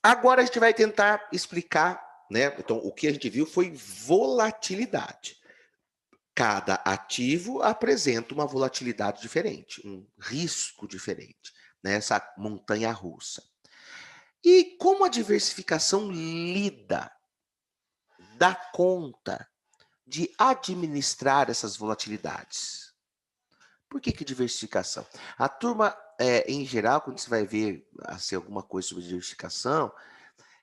Agora a gente vai tentar explicar, né? Então, o que a gente viu foi volatilidade. Cada ativo apresenta uma volatilidade diferente, um risco diferente, né? Essa montanha russa. E como a diversificação lida, dá conta de administrar essas volatilidades? Por que diversificação? A turma, em geral, quando você vai ver assim, alguma coisa sobre diversificação,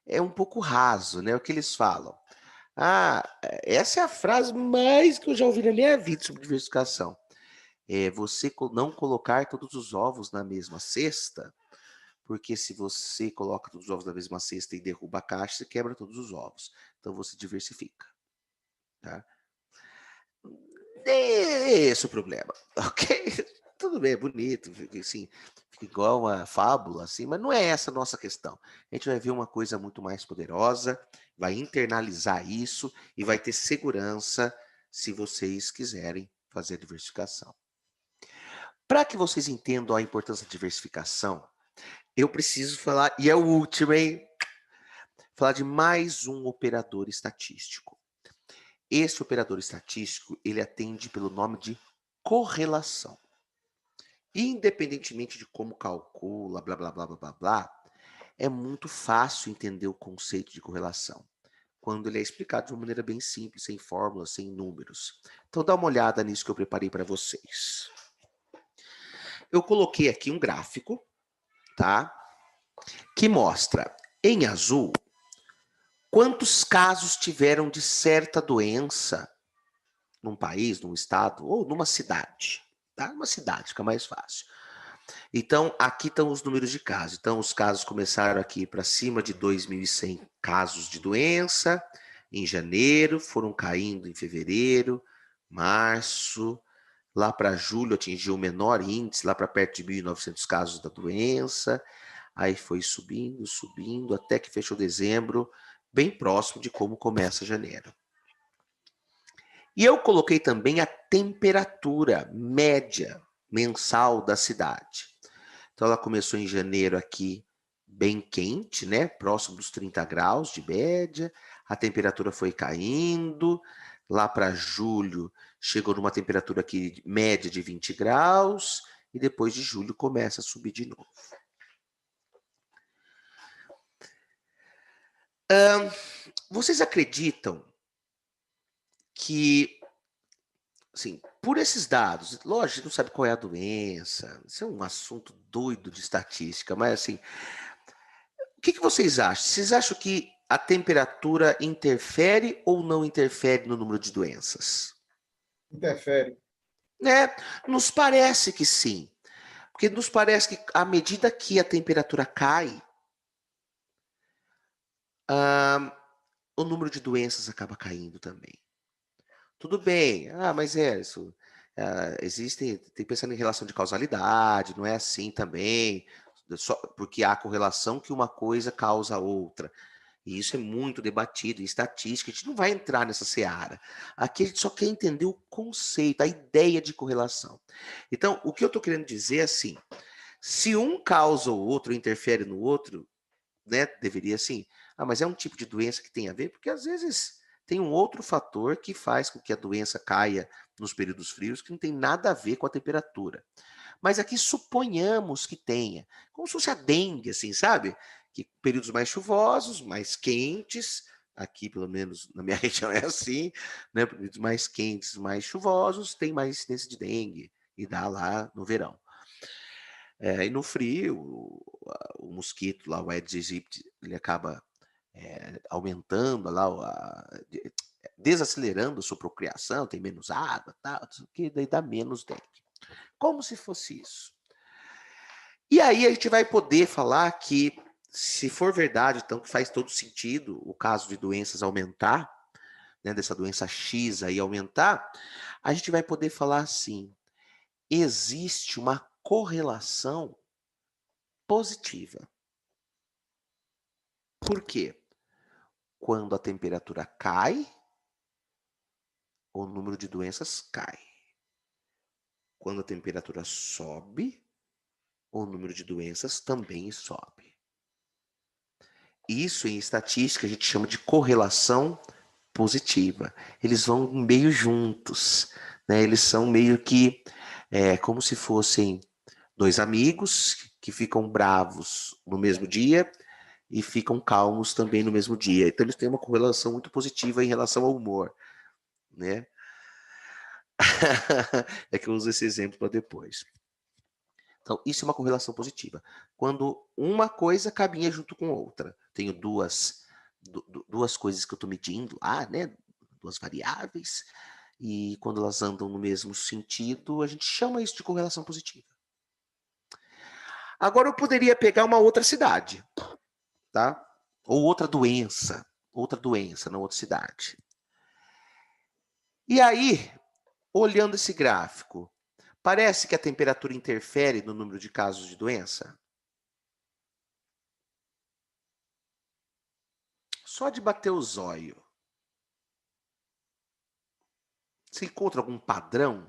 é um pouco raso, né? O que eles falam? Ah, essa é a frase mais que eu já ouvi na minha vida sobre diversificação. É você não colocar todos os ovos na mesma cesta, porque se você coloca todos os ovos na mesma cesta e derruba a caixa, você quebra todos os ovos. Então você diversifica, tá? É esse o problema, ok? Tudo bem, é bonito, assim, fica igual uma fábula, assim, mas não é essa a nossa questão. A gente vai ver uma coisa muito mais poderosa, vai internalizar isso e vai ter segurança se vocês quiserem fazer a diversificação. Para que vocês entendam a importância da diversificação, eu preciso falar, e é o último, hein? Falar de mais um operador estatístico. Esse operador estatístico, ele atende pelo nome de correlação. Independentemente de como calcula, blá, blá, blá, blá, blá, blá, é muito fácil entender o conceito de correlação, quando ele é explicado de uma maneira bem simples, sem fórmulas, sem números. Então dá uma olhada nisso que eu preparei para vocês. Eu coloquei aqui um gráfico, tá? Que mostra, em azul, quantos casos tiveram de certa doença num país, num estado ou numa cidade. Tá? Uma cidade fica mais fácil. Então, aqui estão os números de casos. Então, os casos começaram aqui para cima de 2.100 casos de doença em janeiro, foram caindo em fevereiro, março, lá para julho atingiu o menor índice, lá para perto de 1.900 casos da doença, aí foi subindo, subindo, até que fechou dezembro, bem próximo de como começa janeiro. E eu coloquei também a temperatura média mensal da cidade. Então ela começou em janeiro aqui bem quente, né? Próximo dos 30 graus de média. A temperatura foi caindo. Lá para julho chegou numa temperatura aqui média de 20 graus. E depois de julho começa a subir de novo. Vocês acreditam que, assim, por esses dados, lógico, a gente não sabe qual é a doença, isso é um assunto doido de estatística, mas assim, o que vocês acham? Vocês acham que a temperatura interfere ou não interfere no número de doenças? Interfere. Né? Nos parece que sim. Porque nos parece que à medida que a temperatura cai, o número de doenças acaba caindo também. Tudo bem, mas isso. Tem pensando em relação de causalidade, não é assim também, só porque há correlação que uma coisa causa a outra. E isso é muito debatido em estatística, a gente não vai entrar nessa seara. Aqui a gente só quer entender o conceito, a ideia de correlação. Então, o que eu estou querendo dizer é assim, se um causa o outro, interfere no outro, né, deveria assim, mas é um tipo de doença que tem a ver, porque às vezes tem um outro fator que faz com que a doença caia nos períodos frios, que não tem nada a ver com a temperatura. Mas aqui suponhamos que tenha, como se fosse a dengue, assim, sabe? Que períodos mais chuvosos, mais quentes, aqui pelo menos na minha região é assim, né? Períodos mais quentes, mais chuvosos, tem mais incidência de dengue, e dá lá no verão. E no frio, o mosquito lá, o Aedes aegypti, ele acaba aumentando lá, desacelerando a sua procriação, tem menos água, tal, que daí dá menos dengue. Como se fosse isso. E aí a gente vai poder falar que, se for verdade, então, que faz todo sentido o caso de doenças aumentar, né, dessa doença X aí aumentar, a gente vai poder falar assim, existe uma correlação positiva. Por quê? Quando a temperatura cai, o número de doenças cai. Quando a temperatura sobe, o número de doenças também sobe. Isso em estatística a gente chama de correlação positiva. Eles vão meio juntos, né? Eles são meio que como se fossem dois amigos que ficam bravos no mesmo dia e ficam calmos também no mesmo dia. Então eles têm uma correlação muito positiva em relação ao humor, né? É que eu uso esse exemplo para depois. Então, isso é uma correlação positiva. Quando uma coisa caminha junto com outra. Tenho duas coisas que eu estou medindo lá, né? Duas variáveis. E quando elas andam no mesmo sentido, a gente chama isso de correlação positiva. Agora eu poderia pegar uma outra cidade, tá? Ou outra doença na outra cidade. E aí, olhando esse gráfico, parece que a temperatura interfere no número de casos de doença? Só de bater o zóio. Você encontra algum padrão?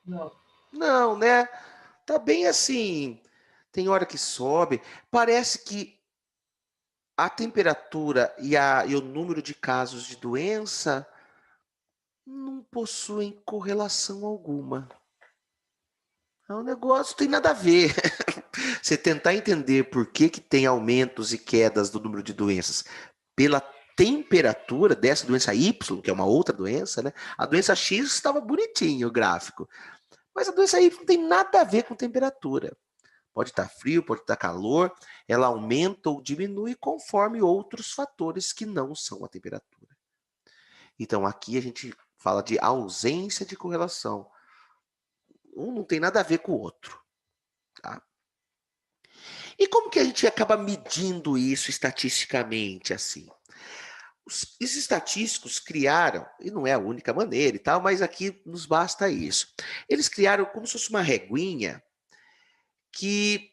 Não. Não, né? Tá bem assim. Tem hora que sobe. Parece que a temperatura e o número de casos de doença não possuem correlação alguma. É um negócio, tem nada a ver. Você tentar entender por que tem aumentos e quedas do número de doenças pela temperatura dessa doença Y, que é uma outra doença, né? A doença X estava bonitinho o gráfico, mas a doença Y não tem nada a ver com temperatura. Pode estar frio, pode estar calor, ela aumenta ou diminui conforme outros fatores que não são a temperatura. Então aqui a gente fala de ausência de correlação. Um não tem nada a ver com o outro. Tá? E como que a gente acaba medindo isso estatisticamente assim? Os estatísticos criaram, e não é a única maneira e tal, mas aqui nos basta isso. Eles criaram como se fosse uma reguinha que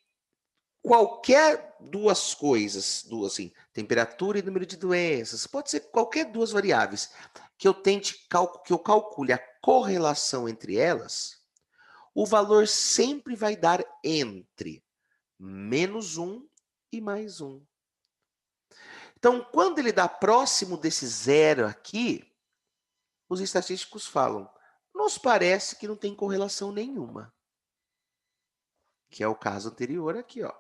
qualquer duas coisas, assim, temperatura e número de doenças, pode ser qualquer duas variáveis, que eu que eu calcule a correlação entre elas, o valor sempre vai dar entre -1 e +1. Então, quando ele dá próximo desse zero aqui, os estatísticos falam, nos parece que não tem correlação nenhuma. Que é o caso anterior aqui, ó.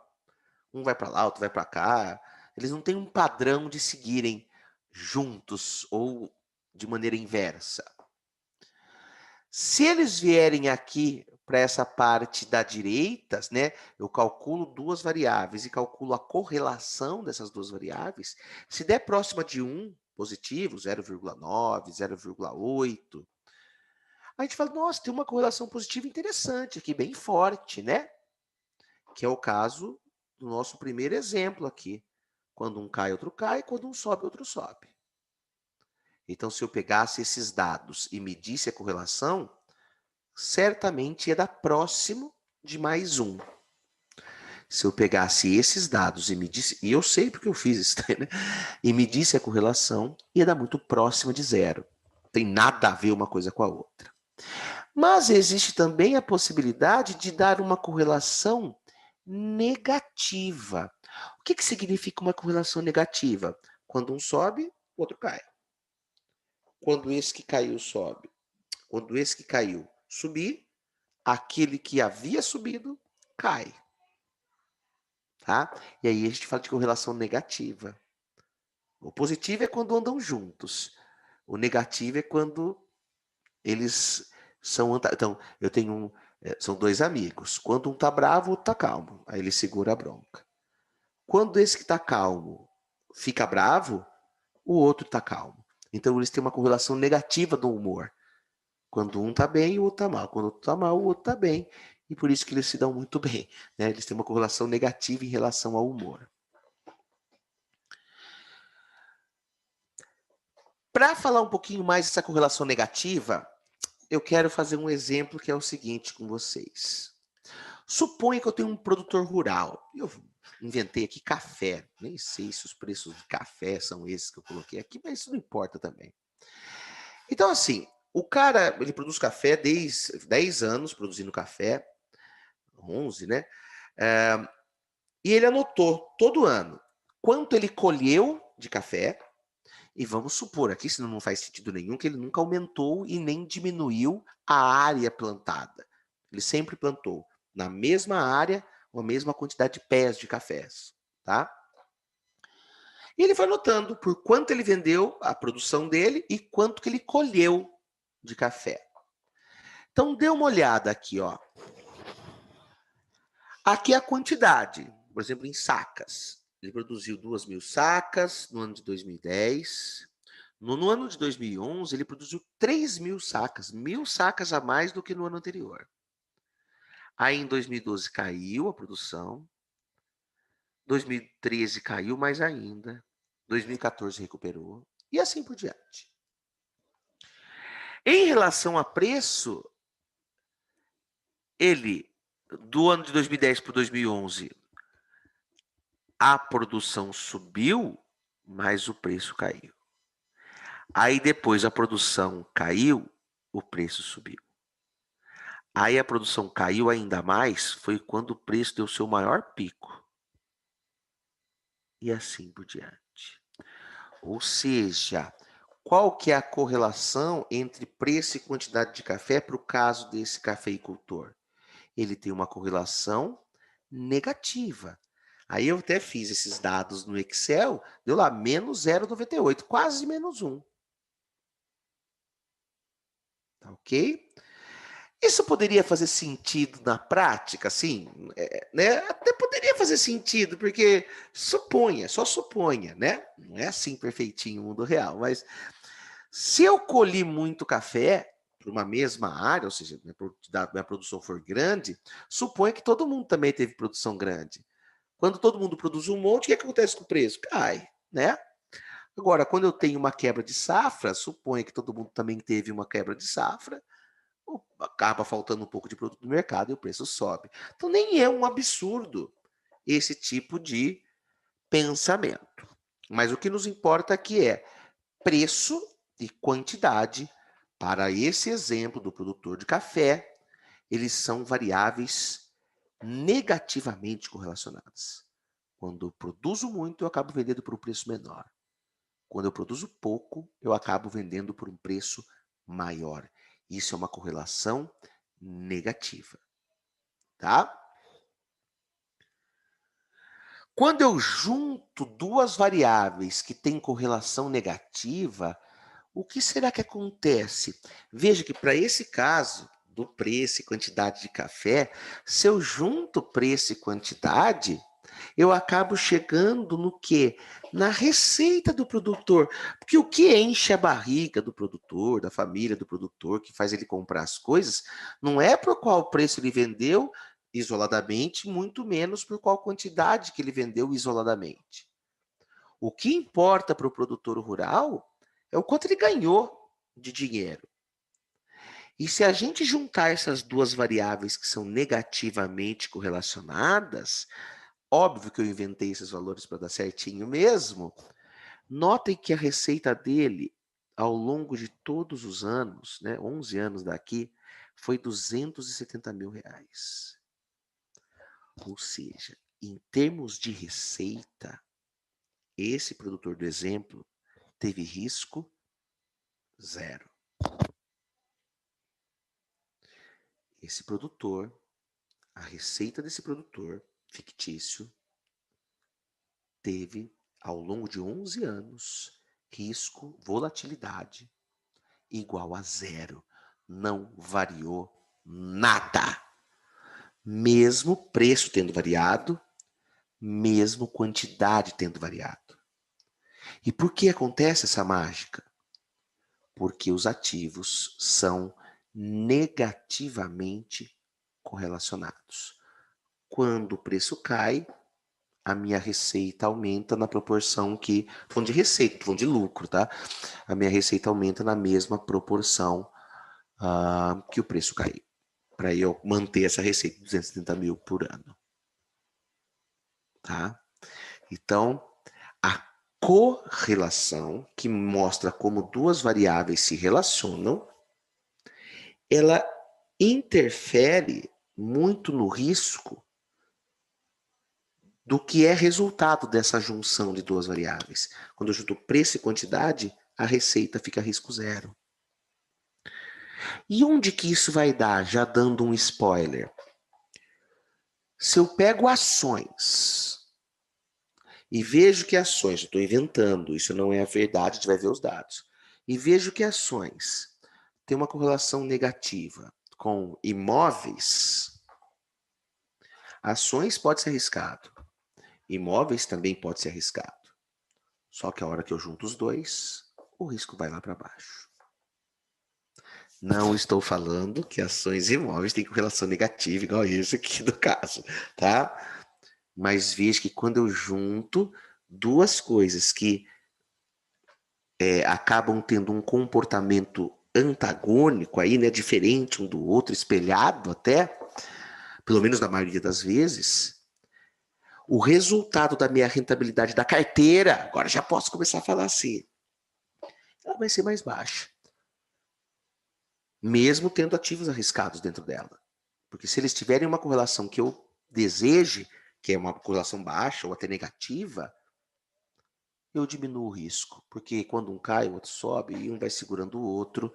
Um vai para lá, outro vai para cá. Eles não têm um padrão de seguirem juntos ou de maneira inversa. Se eles vierem aqui para essa parte da direita, né, eu calculo duas variáveis e calculo a correlação dessas duas variáveis. Se der próxima de 1, positivo, 0,9, 0,8, a gente fala, nossa, tem uma correlação positiva interessante aqui, bem forte, né? Que é o caso do nosso primeiro exemplo aqui. Quando um cai, outro cai, quando um sobe, outro sobe. Então, se eu pegasse esses dados e medisse a correlação, certamente ia dar próximo de +1. Se eu pegasse esses dados e medisse, e eu sei porque eu fiz isso, né? E medisse a correlação, ia dar muito próximo de zero. Não tem nada a ver uma coisa com a outra. Mas existe também a possibilidade de dar uma correlação negativa. O que significa uma correlação negativa? Quando um sobe, o outro cai. Quando esse que caiu sobe, quando esse que caiu subir, aquele que havia subido cai. Tá? E aí a gente fala de correlação negativa. O positivo é quando andam juntos. O negativo é quando eles são... Então, eu tenho são dois amigos. Quando um tá bravo, o outro tá calmo. Aí ele segura a bronca. Quando esse que tá calmo fica bravo, o outro tá calmo. Então, eles têm uma correlação negativa do humor. Quando um tá bem, o outro tá mal. Quando o outro tá mal, o outro tá bem. E por isso que eles se dão muito bem. Né? Eles têm uma correlação negativa em relação ao humor. Para falar um pouquinho mais dessa correlação negativa, eu quero fazer um exemplo que é o seguinte com vocês. Suponha que eu tenho um produtor rural. Eu inventei aqui café. Nem sei se os preços de café são esses que eu coloquei aqui, mas isso não importa também. Então, assim, o cara, ele produz café desde 10 anos produzindo café, 11, né? E ele anotou todo ano quanto ele colheu de café, e vamos supor aqui, senão não faz sentido nenhum, que ele nunca aumentou e nem diminuiu a área plantada. Ele sempre plantou na mesma área, a mesma quantidade de pés de cafés, tá? E ele foi anotando por quanto ele vendeu, a produção dele, e quanto que ele colheu de café. Então, dê uma olhada aqui, ó. Aqui é a quantidade, por exemplo, em sacas. Ele produziu 2.000 sacas no ano de 2010. No ano de 2011, ele produziu 3.000 sacas, 1.000 sacas a mais do que no ano anterior. Aí, em 2012, caiu a produção. 2013 caiu mais ainda. 2014 recuperou. E assim por diante. Em relação a preço, ele, do ano de 2010 para 2011, a produção subiu, mas o preço caiu. Aí depois a produção caiu, o preço subiu. Aí a produção caiu ainda mais, foi quando o preço deu seu maior pico. E assim por diante. Ou seja, qual que é a correlação entre preço e quantidade de café para o caso desse cafeicultor? Ele tem uma correlação negativa. Aí eu até fiz esses dados no Excel, deu lá menos 0,98, quase menos 1. Tá ok? Isso poderia fazer sentido na prática, sim, né? Até poderia fazer sentido, porque suponha, só suponha, né? Não é assim perfeitinho o mundo real, mas se eu colhi muito café para uma mesma área, ou seja, minha produção for grande, suponha que todo mundo também teve produção grande. Quando todo mundo produz um monte, o que acontece com o preço? Cai, né? Agora, quando eu tenho uma quebra de safra, suponha que todo mundo também teve uma quebra de safra, acaba faltando um pouco de produto no mercado e o preço sobe. Então, nem é um absurdo esse tipo de pensamento. Mas o que nos importa aqui é preço e quantidade. Para esse exemplo do produtor de café, eles são variáveis negativamente correlacionadas. Quando eu produzo muito, eu acabo vendendo por um preço menor. Quando eu produzo pouco, eu acabo vendendo por um preço maior. Isso é uma correlação negativa, tá? Quando eu junto duas variáveis que têm correlação negativa, o que será que acontece? Veja que para esse caso do preço e quantidade de café, se eu junto preço e quantidade, eu acabo chegando no quê? Na receita do produtor. Porque o que enche a barriga do produtor, da família do produtor, que faz ele comprar as coisas, não é por qual preço ele vendeu isoladamente, muito menos por qual quantidade que ele vendeu isoladamente. O que importa para o produtor rural é o quanto ele ganhou de dinheiro. E se a gente juntar essas duas variáveis que são negativamente correlacionadas, óbvio que eu inventei esses valores para dar certinho mesmo. Notem que a receita dele, ao longo de todos os anos, né, 11 anos daqui, foi R$ 270.000. Ou seja, em termos de receita, esse produtor do exemplo teve risco zero. Esse produtor, a receita desse produtor fictício, teve, ao longo de 11 anos, risco, volatilidade, igual a zero. Não variou nada. Mesmo preço tendo variado, mesmo quantidade tendo variado. E por que acontece essa mágica? Porque os ativos são negativamente correlacionados. Quando o preço cai, a minha receita aumenta na proporção que... Falando de receita, falando de lucro, tá? A minha receita aumenta na mesma proporção que o preço caiu. Para eu manter essa receita de 270.000 por ano. Tá? Então, a correlação, que mostra como duas variáveis se relacionam, ela interfere muito no risco do que é resultado dessa junção de duas variáveis. Quando eu junto preço e quantidade, a receita fica risco zero. E onde que isso vai dar? Já dando um spoiler. Se eu pego ações e vejo que ações, eu estou inventando, isso não é a verdade, a gente vai ver os dados, e vejo que ações têm uma correlação negativa com imóveis, ações pode ser arriscado, imóveis também pode ser arriscado. Só que a hora que eu junto os dois, o risco vai lá para baixo. Não estou falando que ações e imóveis têm correlação negativa, igual isso aqui do caso, tá? Mas veja que quando eu junto duas coisas que acabam tendo um comportamento antagônico aí, né, diferente um do outro, espelhado até, pelo menos na maioria das vezes, o resultado da minha rentabilidade da carteira, agora já posso começar a falar assim, ela vai ser mais baixa. Mesmo tendo ativos arriscados dentro dela. Porque se eles tiverem uma correlação que eu deseje, que é uma correlação baixa ou até negativa, eu diminuo o risco. Porque quando um cai, o outro sobe, e um vai segurando o outro,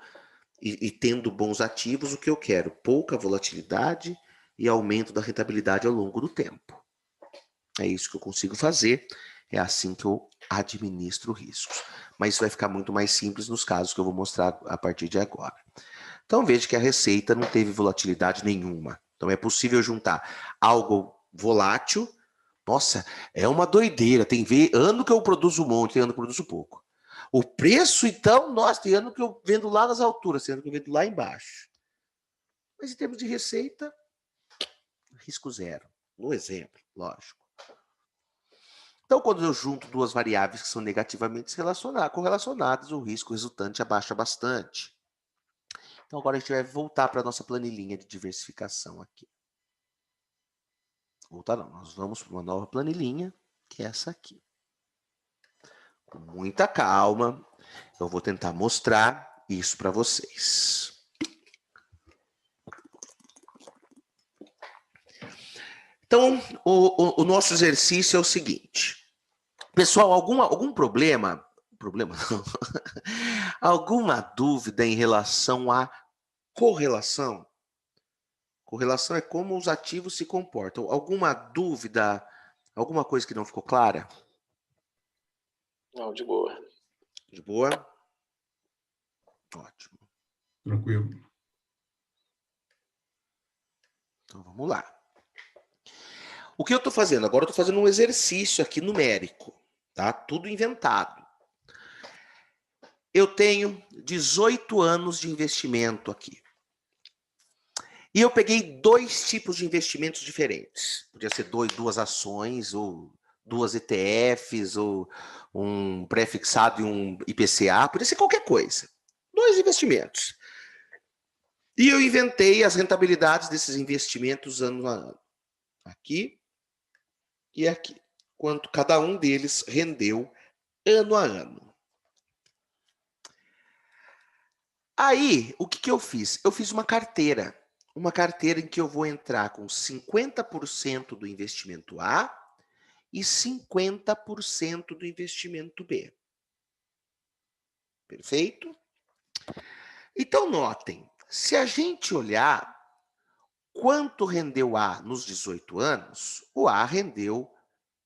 e tendo bons ativos, o que eu quero? Pouca volatilidade e aumento da rentabilidade ao longo do tempo. É isso que eu consigo fazer, é assim que eu administro riscos. Mas isso vai ficar muito mais simples nos casos que eu vou mostrar a partir de agora. Então veja que a receita não teve volatilidade nenhuma. Então é possível juntar algo volátil. Nossa, é uma doideira. Tem ano que eu produzo um monte, tem ano que eu produzo pouco. O preço, então, nossa, tem ano que eu vendo lá nas alturas, tem ano que eu vendo lá embaixo. Mas em termos de receita, risco zero. No exemplo, lógico. Então, quando eu junto duas variáveis que são negativamente correlacionadas, o risco resultante abaixa bastante. Então, agora a gente vai voltar para a nossa planilhinha de diversificação aqui. Voltar não, nós vamos para uma nova planilhinha, que é essa aqui. Com muita calma, eu vou tentar mostrar isso para vocês. Então, o nosso exercício é o seguinte. Pessoal, algum problema? Problema não. Alguma dúvida em relação à correlação? Correlação é como os ativos se comportam. Alguma dúvida? Alguma coisa que não ficou clara? Não, de boa. De boa? Ótimo. Tranquilo. Então vamos lá. O que eu estou fazendo? Agora eu estou fazendo um exercício aqui numérico, tá? Tudo inventado. Eu tenho 18 anos de investimento aqui. E eu peguei dois tipos de investimentos diferentes. Podia ser duas ações, ou duas ETFs, ou um pré-fixado e um IPCA, podia ser qualquer coisa. Dois investimentos. E eu inventei as rentabilidades desses investimentos ano a ano. Aqui e aqui. Quanto cada um deles rendeu ano a ano. Aí, o que eu fiz? Eu fiz uma carteira. Uma carteira em que eu vou entrar com 50% do investimento A e 50% do investimento B. Perfeito? Então, notem, se a gente olhar quanto rendeu A nos 18 anos, o A rendeu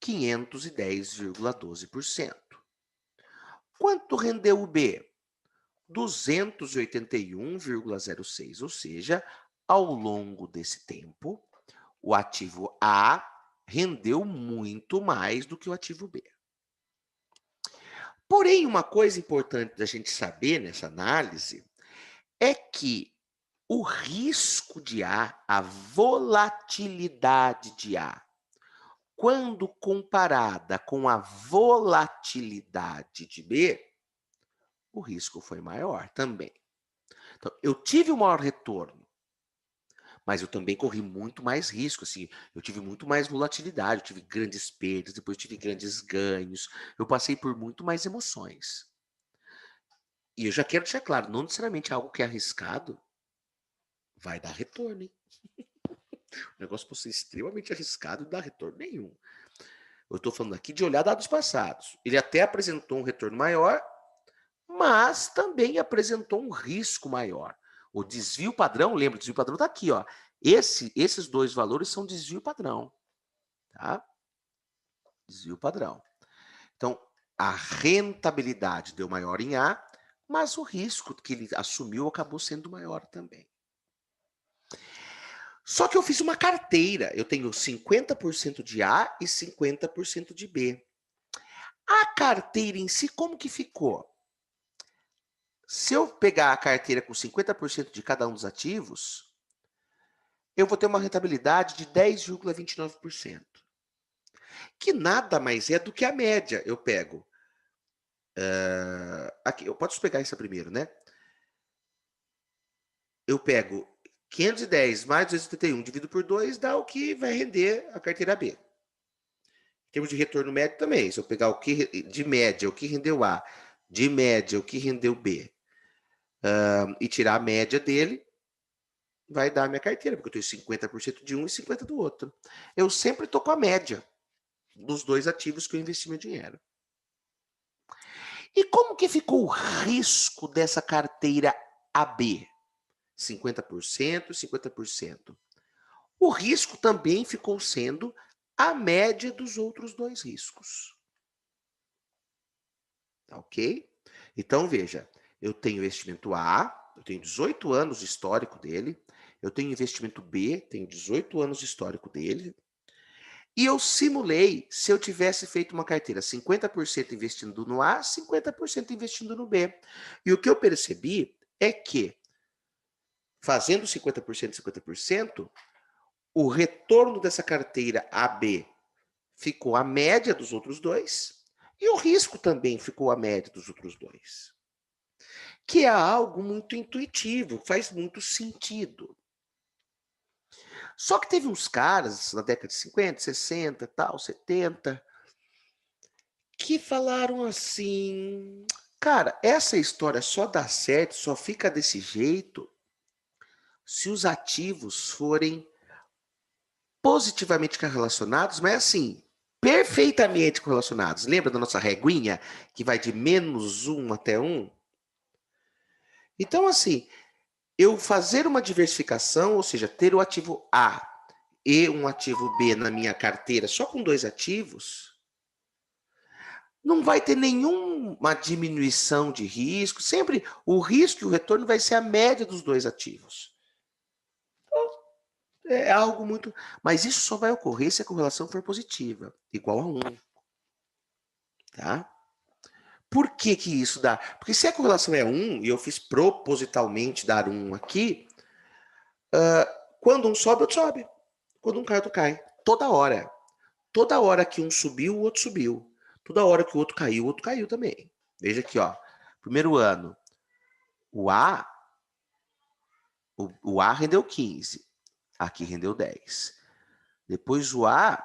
510,12%. Quanto rendeu o B? 281,06%, ou seja, ao longo desse tempo, o ativo A rendeu muito mais do que o ativo B. Porém, uma coisa importante da gente saber nessa análise é que o risco de a volatilidade de A, quando comparada com a volatilidade de B, o risco foi maior também. Então, eu tive um maior retorno, mas eu também corri muito mais risco, assim, eu tive muito mais volatilidade, eu tive grandes perdas, depois tive grandes ganhos, eu passei por muito mais emoções. E eu já quero deixar claro, não necessariamente algo que é arriscado vai dar retorno, hein? O negócio pode ser extremamente arriscado e não dar retorno nenhum. Eu estou falando aqui de olhar dados passados. Ele até apresentou um retorno maior, mas também apresentou um risco maior. O desvio padrão, lembra, o desvio padrão está aqui, ó. Esses dois valores são desvio padrão, tá? Desvio padrão. Então, a rentabilidade deu maior em A, mas o risco que ele assumiu acabou sendo maior também. Só que eu fiz uma carteira. Eu tenho 50% de A e 50% de B. A carteira em si, como que ficou? Se eu pegar a carteira com 50% de cada um dos ativos, eu vou ter uma rentabilidade de 10,29%. Que nada mais é do que a média. Eu pego... aqui, eu posso pegar essa primeiro, né? Eu pego 510 mais 271 dividido por 2, dá o que vai render a carteira B. Em termos de retorno médio também, se eu pegar o que de média, o que rendeu A, de média, o que rendeu B, e tirar a média dele, vai dar a minha carteira, porque eu tenho 50% de um e 50% do outro. Eu sempre estou com a média dos dois ativos que eu investi meu dinheiro. E como que ficou o risco dessa carteira AB? 50%, 50%. O risco também ficou sendo a média dos outros dois riscos. Ok? Então, veja, eu tenho investimento A, eu tenho 18 anos de histórico dele, eu tenho investimento B, tenho 18 anos de histórico dele, e eu simulei se eu tivesse feito uma carteira 50% investindo no A, 50% investindo no B. E o que eu percebi é que, fazendo 50% e 50%, o retorno dessa carteira AB ficou a média dos outros dois, e o risco também ficou a média dos outros dois. Que é algo muito intuitivo, faz muito sentido. Só que teve uns caras na década de 50, 60, tal, 70, que falaram assim, cara, essa história só dá certo, só fica desse jeito se os ativos forem positivamente correlacionados, mas assim, perfeitamente correlacionados. Lembra da nossa reguinha que vai de -1 até 1? Então, assim, eu fazer uma diversificação, ou seja, ter o ativo A e um ativo B na minha carteira só com dois ativos, não vai ter nenhuma diminuição de risco. Sempre o risco e o retorno vai ser a média dos dois ativos. Então, é algo muito... Mas isso só vai ocorrer se a correlação for positiva, igual a 1. Tá? Por que que isso dá? Porque se a correlação é 1, e eu fiz propositalmente dar 1 aqui, quando um sobe, outro sobe. Quando um cai, outro cai. Toda hora. Toda hora que um subiu, o outro subiu. Toda hora que o outro caiu também. Veja aqui, ó. Primeiro ano, o A, o A rendeu 15. Aqui rendeu 10. Depois o A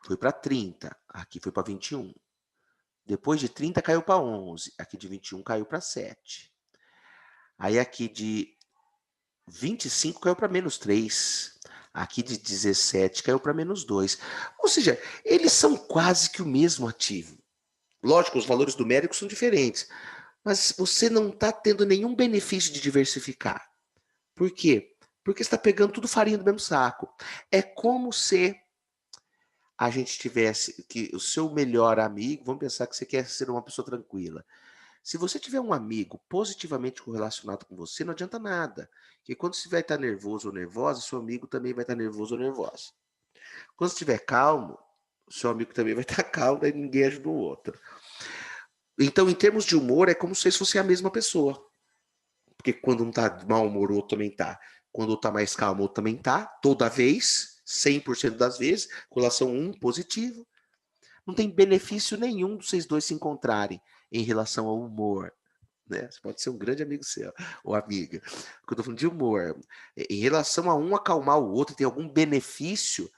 foi para 30. Aqui foi para 21. Depois de 30 caiu para 11. Aqui de 21 caiu para 7. Aí aqui de 25 caiu para -3. Aqui de 17 caiu para -2. Ou seja, eles são quase que o mesmo ativo. Lógico, os valores numéricos são diferentes, mas você não está tendo nenhum benefício de diversificar. Por quê? Porque você está pegando tudo farinha do mesmo saco. É como se a gente tivesse que o seu melhor amigo, vamos pensar que você quer ser uma pessoa tranquila. Se você tiver um amigo positivamente correlacionado com você, não adianta nada. Porque quando você vai estar nervoso ou nervosa, seu amigo também vai estar nervoso ou nervosa. Quando você estiver calmo, seu amigo também vai estar calmo e ninguém ajuda o outro. Então, em termos de humor, é como se fosse a mesma pessoa. Porque quando um tá de mau humor, o outro também tá. Quando um tá mais calmo, o outro também tá. Toda vez, 100% das vezes, correlação 1 positivo. Não tem benefício nenhum de vocês dois se encontrarem em relação ao humor. Né? Você pode ser um grande amigo seu, ou amiga. Quando eu tô falando de humor, em relação a um acalmar o outro, tem algum benefício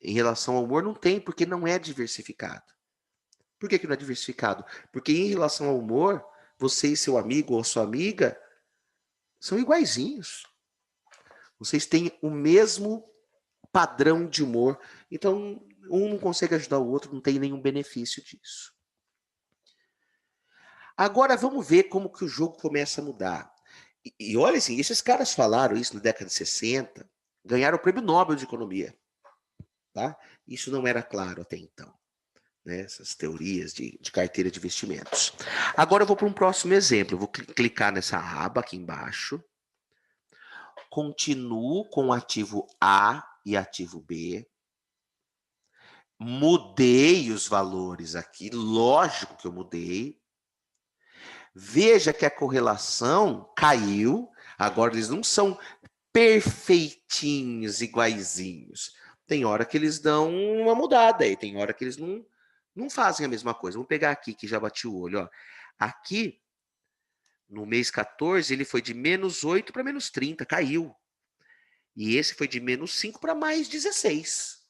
em relação ao humor? Não tem, porque não é diversificado. Por que não é diversificado? Porque em relação ao humor, você e seu amigo ou sua amiga são iguaizinhos. Vocês têm o mesmo padrão de humor. Então, um não consegue ajudar o outro, não tem nenhum benefício disso. Agora vamos ver como que o jogo começa a mudar. E olha assim, esses caras falaram isso na década de 60, ganharam o Prêmio Nobel de Economia. Tá? Isso não era claro até então, né? Essas teorias de carteira de investimentos. Agora eu vou para um próximo exemplo. Eu vou clicar nessa aba aqui embaixo. Continuo com o ativo A e ativo B. Mudei os valores aqui, lógico que eu mudei. Veja que a correlação caiu. Agora eles não são perfeitinhos, iguaizinhos. Tem hora que eles dão uma mudada aí, tem hora que eles não fazem a mesma coisa. Vamos pegar aqui, que já bati o olho. Ó. Aqui, no mês 14, ele foi de menos 8 para menos 30, caiu. E esse foi de menos 5 para mais 16.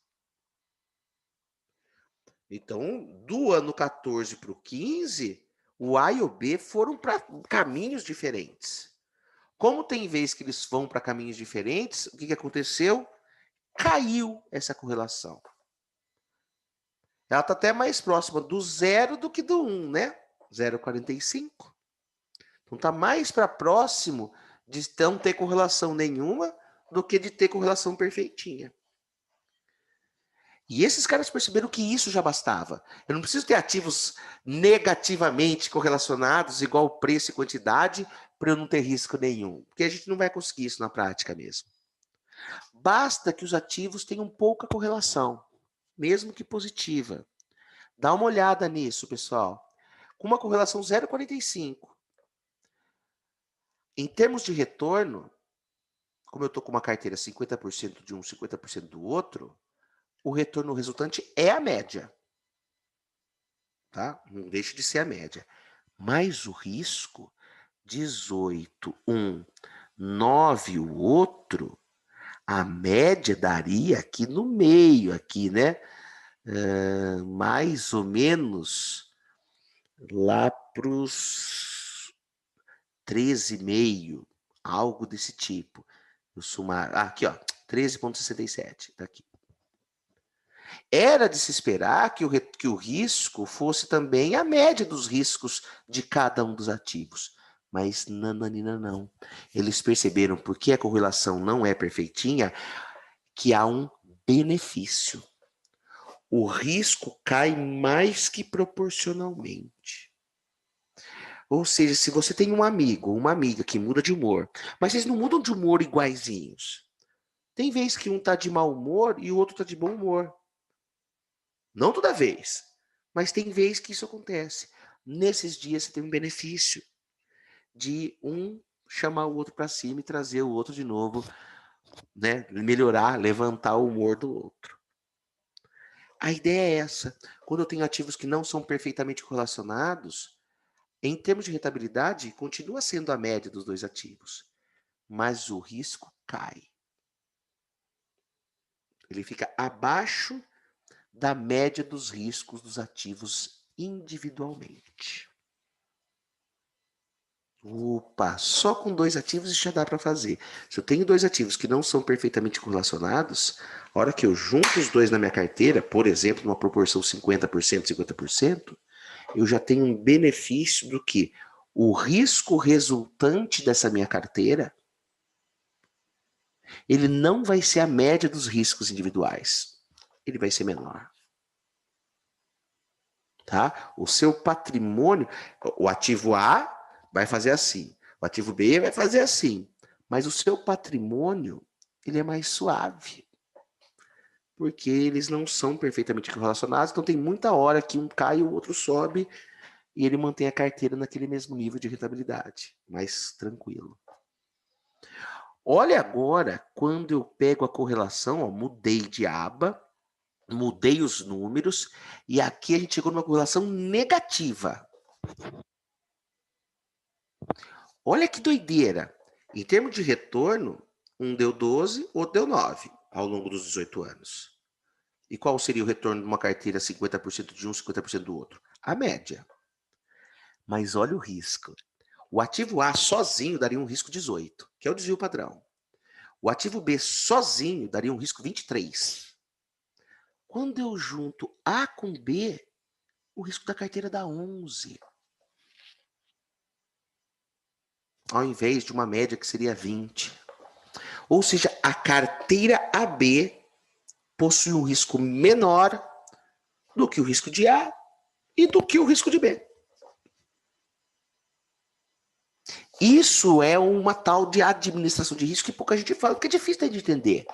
Então, do ano 14 para o 15, o A e o B foram para caminhos diferentes. Como tem vez que eles vão para caminhos diferentes, o que aconteceu? Caiu essa correlação. Ela está até mais próxima do 0 do que do 1, né? 0,45. Então está mais para próximo de não ter correlação nenhuma do que de ter correlação perfeitinha. E esses caras perceberam que isso já bastava. Eu não preciso ter ativos negativamente correlacionados, igual preço e quantidade, para eu não ter risco nenhum. Porque a gente não vai conseguir isso na prática mesmo. Basta que os ativos tenham pouca correlação, mesmo que positiva. Dá uma olhada nisso, pessoal. Com uma correlação 0,45. Em termos de retorno, como eu estou com uma carteira 50% de um, 50% do outro, o retorno resultante é a média. Tá? Não deixe de ser a média. Mas o risco, 18, 9 o outro, a média daria aqui no meio, aqui, né? Mais ou menos lá para os 13,5, algo desse tipo. Eu sumar, aqui, ó, 13,67, tá aqui. Era de se esperar que o risco fosse também a média dos riscos de cada um dos ativos. Mas nananina não. Eles perceberam, porque a correlação não é perfeitinha, que há um benefício. O risco cai mais que proporcionalmente. Ou seja, se você tem um amigo ou uma amiga que muda de humor, mas eles não mudam de humor iguaizinhos. Tem vez que um está de mau humor e o outro está de bom humor. Não toda vez, mas tem vez que isso acontece. Nesses dias você tem um benefício de um chamar o outro para cima e trazer o outro de novo, né? Melhorar, levantar o humor do outro. A ideia é essa. Quando eu tenho ativos que não são perfeitamente correlacionados, em termos de rentabilidade, continua sendo a média dos dois ativos, mas o risco cai. Ele fica abaixo da média dos riscos dos ativos individualmente. Opa, só com dois ativos já dá para fazer. Se eu tenho dois ativos que não são perfeitamente correlacionados, a hora que eu junto os dois na minha carteira, por exemplo, numa proporção 50%, 50%, eu já tenho um benefício do que o risco resultante dessa minha carteira, ele não vai ser a média dos riscos individuais. Ele vai ser menor. Tá? O seu patrimônio, o ativo A vai fazer assim, o ativo B vai fazer assim, mas o seu patrimônio, ele é mais suave, porque eles não são perfeitamente correlacionados, então tem muita hora que um cai e o outro sobe, e ele mantém a carteira naquele mesmo nível de rentabilidade, mais tranquilo. Olha agora, quando eu pego a correlação, ó, mudei de aba, mudei os números, e aqui a gente chegou numa correlação negativa. Olha que doideira. Em termos de retorno, um deu 12, outro deu 9 ao longo dos 18 anos. E qual seria o retorno de uma carteira 50% de um, 50% do outro? A média. Mas olha o risco. O ativo A sozinho daria um risco 18, que é o desvio padrão. O ativo B sozinho daria um risco 23. Quando eu junto A com B, o risco da carteira dá 11. Ao invés de uma média que seria 20. Ou seja, a carteira AB possui um risco menor do que o risco de A e do que o risco de B. Isso é uma tal de administração de risco que pouca gente fala, porque é difícil de entender.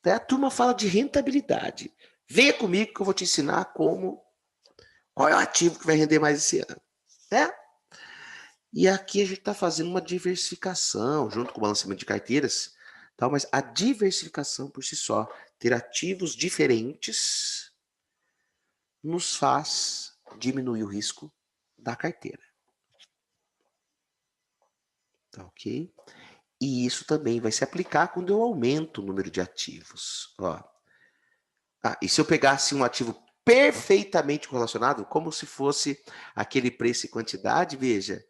A turma fala de rentabilidade. Venha comigo que eu vou te ensinar qual é o ativo que vai render mais esse ano. Né? E aqui a gente está fazendo uma diversificação, junto com o balanceamento de carteiras, tal, mas a diversificação por si só, ter ativos diferentes, nos faz diminuir o risco da carteira. Tá ok? E isso também vai se aplicar quando eu aumento o número de ativos. Ó. E se eu pegasse um ativo perfeitamente correlacionado, como se fosse aquele preço e quantidade, veja,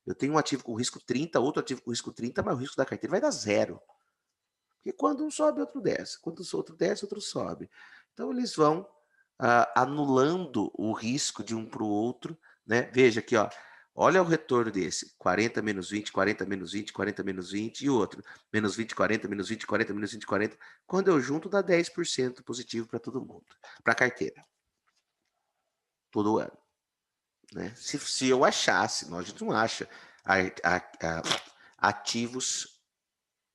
eu tenho um ativo com risco 30, outro ativo com risco 30, mas o risco da carteira vai dar 0. Porque quando um sobe, outro desce. Quando o outro desce, outro sobe. Então, eles vão anulando o risco de um para o outro. Né? Veja aqui, ó, olha o retorno desse. 40 menos 20, 40 menos 20, 40 menos 20. E outro, menos 20, 40, menos 20, 40, menos 20, 40. Quando eu junto, dá 10% positivo para todo mundo. Para a carteira. Todo ano. Né? Se eu achasse, nós a gente não acha, ativos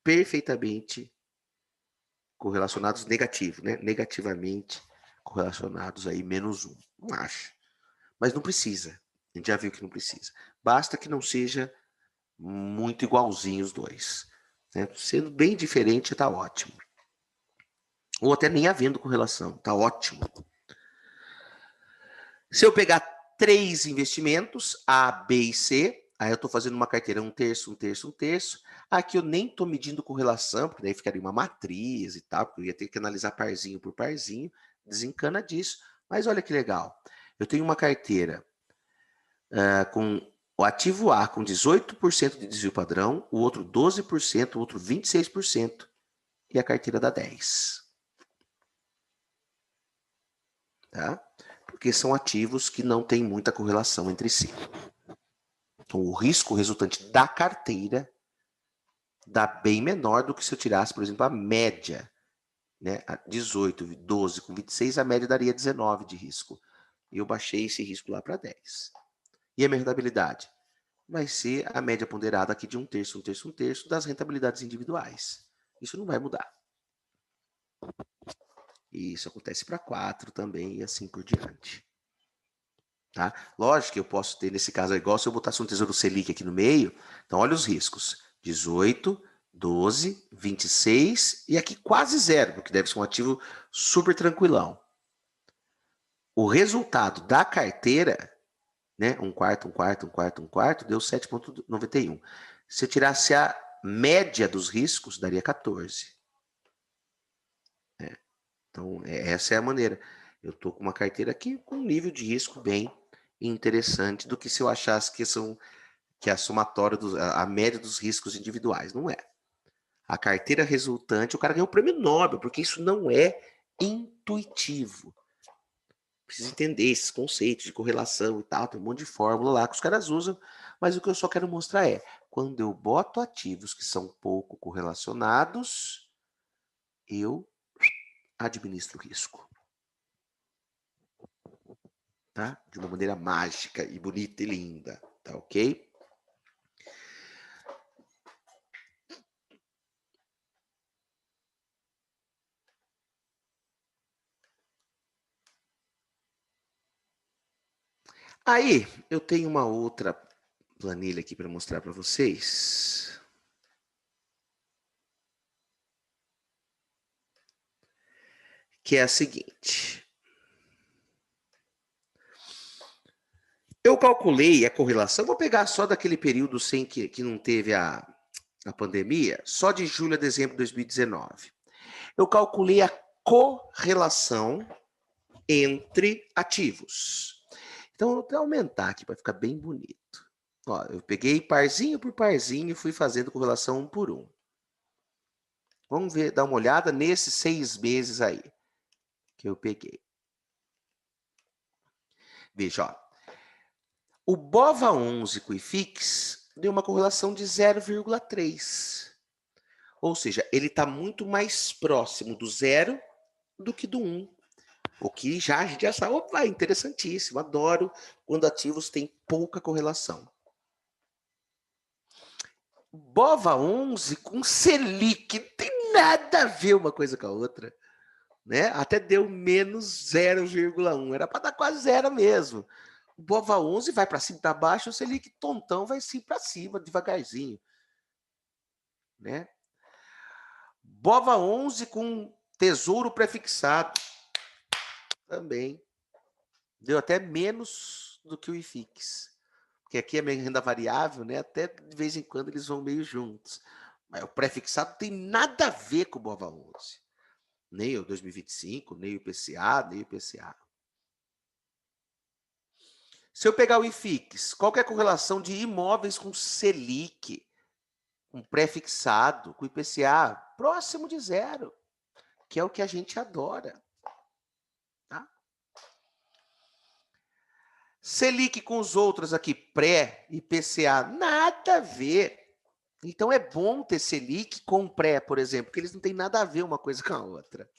perfeitamente correlacionados negativo, né? Negativamente correlacionados aí, menos 1. Não acha. Mas não precisa. A gente já viu que não precisa. Basta que não seja muito igualzinho os dois. Né? Sendo bem diferente, está ótimo. Ou até nem havendo correlação, está ótimo. Se eu pegar 3 investimentos, A, B e C, aí eu estou fazendo uma carteira 1/3, 1/3, 1/3. Aqui eu nem estou medindo correlação, porque daí ficaria uma matriz e tal, porque eu ia ter que analisar parzinho por parzinho. Desencana disso. Mas olha que legal. Eu tenho uma carteira com o ativo A com 18% de desvio padrão, o outro 12%, o outro 26%, e a carteira dá 10%. Tá? Porque são ativos que não têm muita correlação entre si. Então, o risco resultante da carteira dá bem menor do que se eu tirasse, por exemplo, a média. Né? 18, 12 com 26, a média daria 19 de risco. E eu baixei esse risco lá para 10. E a minha rentabilidade? Vai ser a média ponderada aqui de 1/3, 1/3, 1/3 das rentabilidades individuais. Isso não vai mudar. E isso acontece para 4 também e assim por diante. Tá? Lógico que eu posso ter, nesse caso, igual se eu botasse um Tesouro Selic aqui no meio. Então, olha os riscos. 18, 12, 26 e aqui quase 0, porque deve ser um ativo super tranquilão. O resultado da carteira, né, 1/4, 1/4, 1/4, 1/4, deu 7,91. Se eu tirasse a média dos riscos, daria 14. Então, essa é a maneira. Eu estou com uma carteira aqui com um nível de risco bem interessante do que se eu achasse que a somatória, a média dos riscos individuais. Não é. A carteira resultante, o cara ganhou o prêmio Nobel, porque isso não é intuitivo. Precisa entender esses conceitos de correlação e tal, tem um monte de fórmula lá que os caras usam, mas o que eu só quero mostrar é, quando eu boto ativos que são pouco correlacionados, eu administro o risco. Tá? De uma maneira mágica e bonita e linda, tá ok? Aí, eu tenho uma outra planilha aqui para mostrar para vocês. Que é a seguinte. Eu calculei a correlação, vou pegar só daquele período sem que não teve a pandemia, só de julho a dezembro de 2019. Eu calculei a correlação entre ativos. Então, eu vou aumentar aqui para ficar bem bonito. Ó, eu peguei parzinho por parzinho e fui fazendo correlação 1 por 1. Vamos ver, dar uma olhada nesses 6 meses aí. que eu peguei. Veja, ó. O BOVA11 com o IFIX deu uma correlação de 0,3. Ou seja, ele está muito mais próximo do 0 do que do 1. O que já a gente já sabe, opa, interessantíssimo, adoro quando ativos têm pouca correlação. BOVA11 com Selic, não tem nada a ver uma coisa com a outra. Né? Até deu menos 0,1, era para dar quase zero mesmo. O BOVA11 vai para cima, para baixo, o Selic tontão vai sim para cima, devagarzinho. Né? BOVA11 com Tesouro Prefixado. Também. Deu até menos do que o IFIX. Porque aqui é minha renda variável, né? Até de vez em quando eles vão meio juntos. Mas o prefixado não tem nada a ver com o BOVA11. Nem o 2025, nem o IPCA, nem o IPCA. Se eu pegar o IFIX, qual que é a correlação de imóveis com Selic, com pré-fixado, com IPCA? Próximo de zero, que é o que a gente adora. Tá? Selic com os outros aqui, pré-IPCA, nada a ver. Então é bom ter Selic com pré, por exemplo, porque eles não têm nada a ver uma coisa com a outra.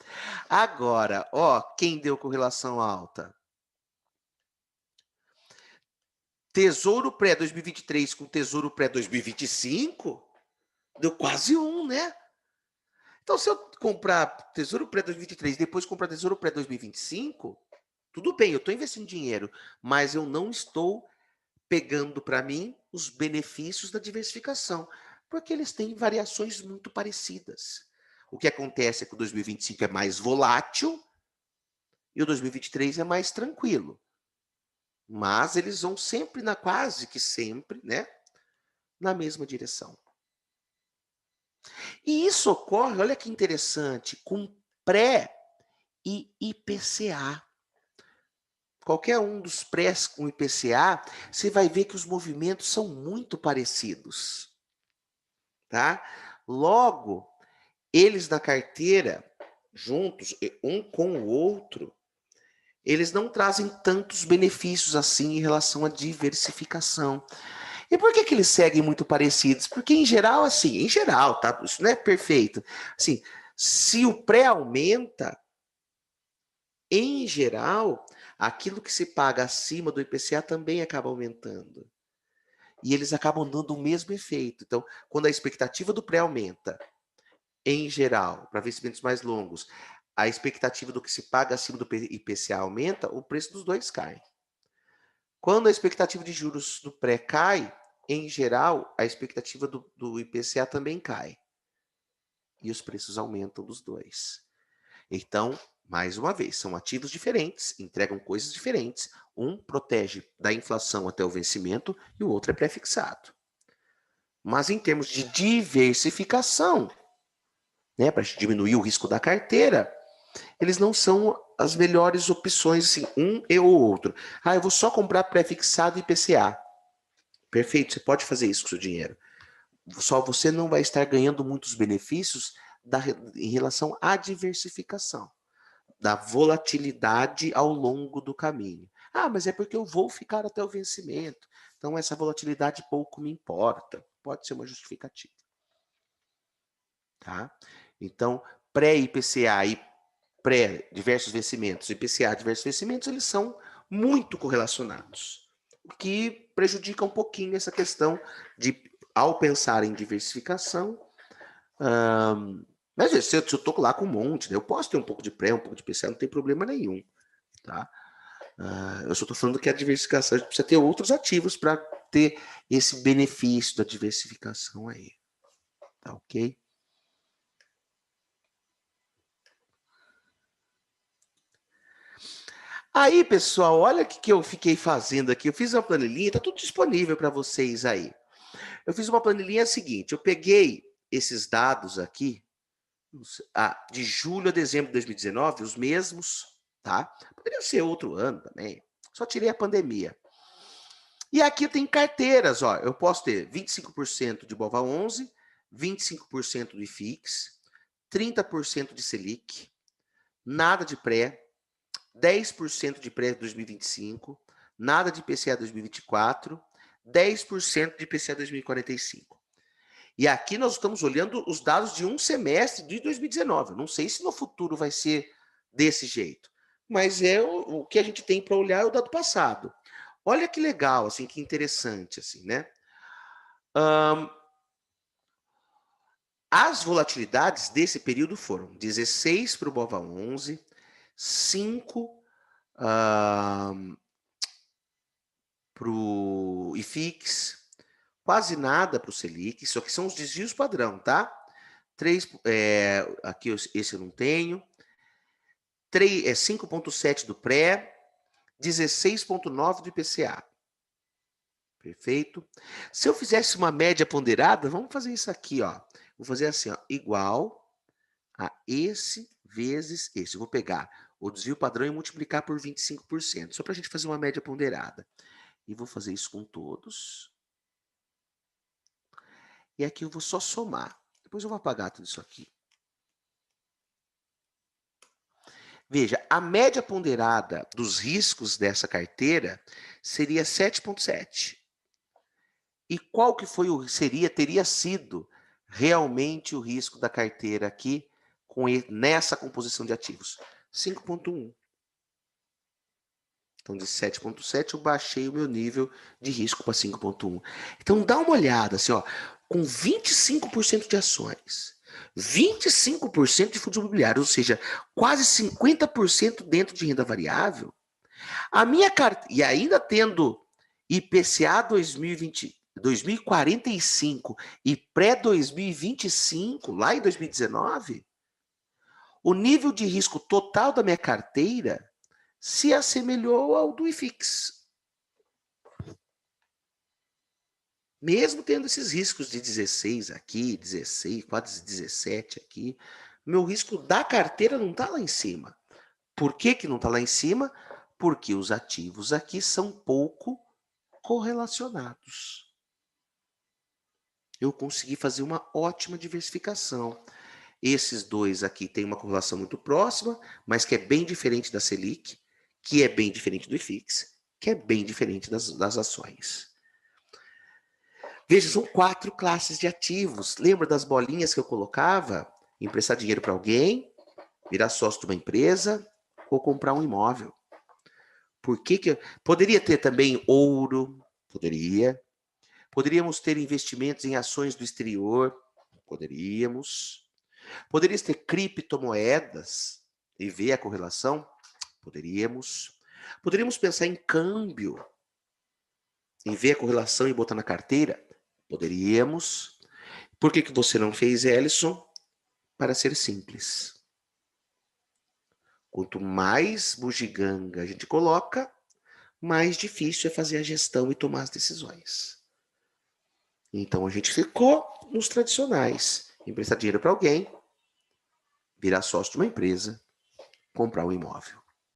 Agora, ó, quem deu correlação alta? Tesouro pré 2023 com Tesouro pré 2025, deu quase 1, né? Então, se eu comprar Tesouro pré 2023 e depois comprar Tesouro pré 2025, tudo bem, eu estou investindo dinheiro, mas eu não estou pegando para mim os benefícios da diversificação, porque eles têm variações muito parecidas. O que acontece é que o 2025 é mais volátil e o 2023 é mais tranquilo. Mas eles vão sempre, quase que sempre, né, na mesma direção. E isso ocorre, olha que interessante, com pré e IPCA. Qualquer um dos prés com IPCA, você vai ver que os movimentos são muito parecidos. Tá? Logo, eles na carteira, juntos, um com o outro, eles não trazem tantos benefícios assim em relação à diversificação. E por que eles seguem muito parecidos? Porque em geral, assim, em geral, tá? Isso não é perfeito. Assim, se o pré aumenta, em geral, aquilo que se paga acima do IPCA também acaba aumentando. E eles acabam dando o mesmo efeito. Então, quando a expectativa do pré aumenta, em geral, para vencimentos mais longos, a expectativa do que se paga acima do IPCA aumenta, o preço dos dois cai. Quando a expectativa de juros do pré cai, em geral, a expectativa do IPCA também cai. E os preços aumentam dos dois. Então, mais uma vez, são ativos diferentes, entregam coisas diferentes. Um protege da inflação até o vencimento e o outro é pré-fixado. Mas em termos de diversificação, né, para diminuir o risco da carteira, eles não são as melhores opções, assim, um e o outro. Ah, eu vou só comprar pré-fixado e IPCA. Perfeito, você pode fazer isso com o seu dinheiro. Só você não vai estar ganhando muitos benefícios em relação à diversificação, da volatilidade ao longo do caminho. Ah, mas é porque eu vou ficar até o vencimento. Então essa volatilidade pouco me importa. Pode ser uma justificativa. Tá? Então, pré-IPCA e pré-diversos vencimentos, IPCA diversos vencimentos, eles são muito correlacionados, o que prejudica um pouquinho essa questão de, ao pensar em diversificação, mas se eu estou lá com um monte, né, eu posso ter um pouco de pré, um pouco de IPCA, não tem problema nenhum. Tá? Eu só estou falando que a diversificação, a gente precisa ter outros ativos para ter esse benefício da diversificação aí. Tá ok? Aí, pessoal, olha o que eu fiquei fazendo aqui. Eu fiz uma planilhinha, está tudo disponível para vocês aí. Eu fiz uma planilhinha seguinte, eu peguei esses dados aqui, de julho a dezembro de 2019, os mesmos, tá? Poderia ser outro ano também, só tirei a pandemia. E aqui tem carteiras, ó, eu posso ter 25% de BOVA11, 25% do IFIX, 30% de Selic, nada de pré, 10% de pré 2025, nada de IPCA 2024, 10% de IPCA 2045. E aqui nós estamos olhando os dados de um semestre de 2019. Não sei se no futuro vai ser desse jeito, mas é o que a gente tem para olhar é o dado passado. Olha que legal, assim, que interessante, assim, né? As volatilidades desse período foram 16 para o BOVA11, 5 para o IFIX, quase nada para o Selic, isso aqui são os desvios padrão, tá? 3, aqui esse eu não tenho. 5,7 do pré, 16,9 do IPCA. Perfeito? Se eu fizesse uma média ponderada, vamos fazer isso aqui, ó. Vou fazer assim, ó, igual a esse vezes esse. Eu vou pegar o desvio padrão e multiplicar por 25%, só para a gente fazer uma média ponderada. E vou fazer isso com todos. E aqui eu vou só somar. Depois eu vou apagar tudo isso aqui. Veja, a média ponderada dos riscos dessa carteira seria 7,7. E qual que foi teria sido realmente o risco da carteira aqui nessa composição de ativos? 5,1. Então, de 7,7 eu baixei o meu nível de risco para 5,1. Então, dá uma olhada, assim, ó, com 25% de ações, 25% de fundos imobiliários, ou seja, quase 50% dentro de renda variável, a minha carteira, e ainda tendo IPCA 2045 e pré-2025, lá em 2019, o nível de risco total da minha carteira se assemelhou ao do IFIX. Mesmo tendo esses riscos de 16 aqui, 16, quase 17 aqui, meu risco da carteira não está lá em cima. Por que que não está lá em cima? Porque os ativos aqui são pouco correlacionados. Eu consegui fazer uma ótima diversificação. Esses dois aqui têm uma correlação muito próxima, mas que é bem diferente da Selic, que é bem diferente do IFIX, que é bem diferente das ações. Veja, são 4 classes de ativos. Lembra das bolinhas que eu colocava? Emprestar dinheiro para alguém, virar sócio de uma empresa ou comprar um imóvel. Por que que poderia ter também ouro? Poderia. Poderíamos ter investimentos em ações do exterior? Poderíamos. Poderíamos ter criptomoedas e ver a correlação? Poderíamos. Poderíamos pensar em câmbio, em ver a correlação e botar na carteira? Poderíamos. Por que que você não fez, Ellison? Para ser simples. Quanto mais bugiganga a gente coloca, mais difícil é fazer a gestão e tomar as decisões. Então a gente ficou nos tradicionais. Emprestar dinheiro para alguém, virar sócio de uma empresa, comprar um imóvel.